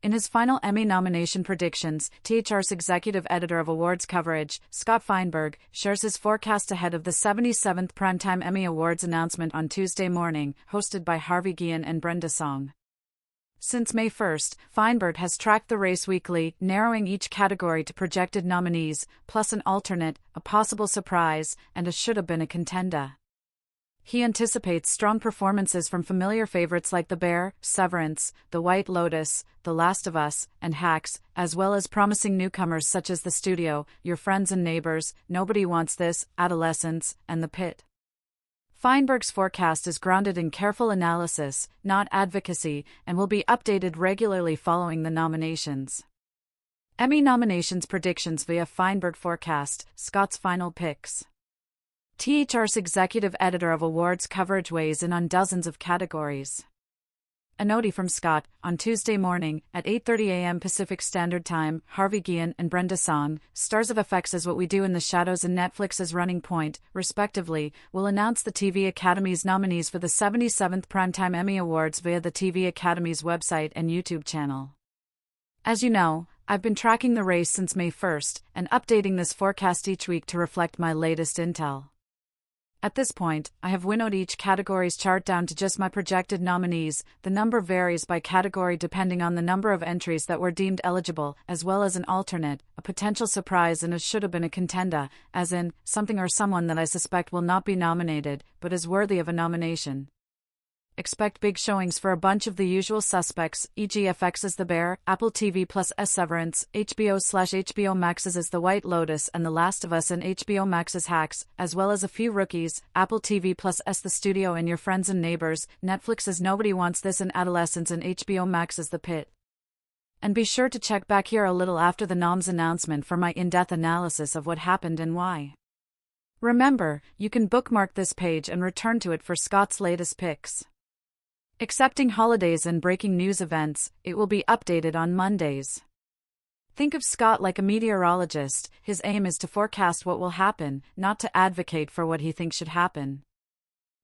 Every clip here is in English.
In his final Emmy nomination predictions, THR's executive editor of awards coverage, Scott Feinberg, shares his forecast ahead of the 77th Primetime Emmy Awards announcement on Tuesday morning, hosted by Harvey Guillen and Brenda Song. Since May 1st, Feinberg has tracked the race weekly, narrowing each category to projected nominees, plus an alternate, a possible surprise, and a should-have-been a contender. He anticipates strong performances from familiar favorites like The Bear, Severance, The White Lotus, The Last of Us, and Hacks, as well as promising newcomers such as The Studio, Your Friends and Neighbors, Nobody Wants This, Adolescence, and The Pit. Feinberg's forecast is grounded in careful analysis, not advocacy, and will be updated regularly following the nominations. Emmy nominations predictions via Feinberg forecast, Scott's final picks. THR's executive editor of awards coverage weighs in on dozens of categories. A note from Scott: on Tuesday morning, at 8:30 a.m. Pacific Standard Time, Harvey Guillen and Brenda Song, stars of FX as What We Do in the Shadows and Netflix's Running Point, respectively, will announce the TV Academy's nominees for the 77th Primetime Emmy Awards via the TV Academy's website and YouTube channel. As you know, I've been tracking the race since May 1st, and updating this forecast each week to reflect my latest intel. At this point, I have winnowed each category's chart down to just my projected nominees. The number varies by category depending on the number of entries that were deemed eligible, as well as an alternate, a potential surprise, and a should-have-been a contender, as in, something or someone that I suspect will not be nominated, but is worthy of a nomination. Expect big showings for a bunch of the usual suspects, e.g. FX's The Bear, Apple TV Plus' Severance, HBO Max's The White Lotus and The Last of Us, and HBO Max's Hacks, as well as a few rookies, Apple TV Plus' The Studio and Your Friends and Neighbors, Netflix's Nobody Wants This and Adolescence, and HBO Max's The Pit. And be sure to check back here a little after the noms announcement for my in-depth analysis of what happened and why. Remember, you can bookmark this page and return to it for Scott's latest picks. Excepting holidays and breaking news events, it will be updated on Mondays. Think of Scott like a meteorologist. His aim is to forecast what will happen, not to advocate for what he thinks should happen.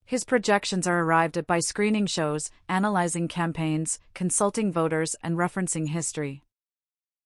His projections are arrived at by screening shows, analyzing campaigns, consulting voters, and referencing history.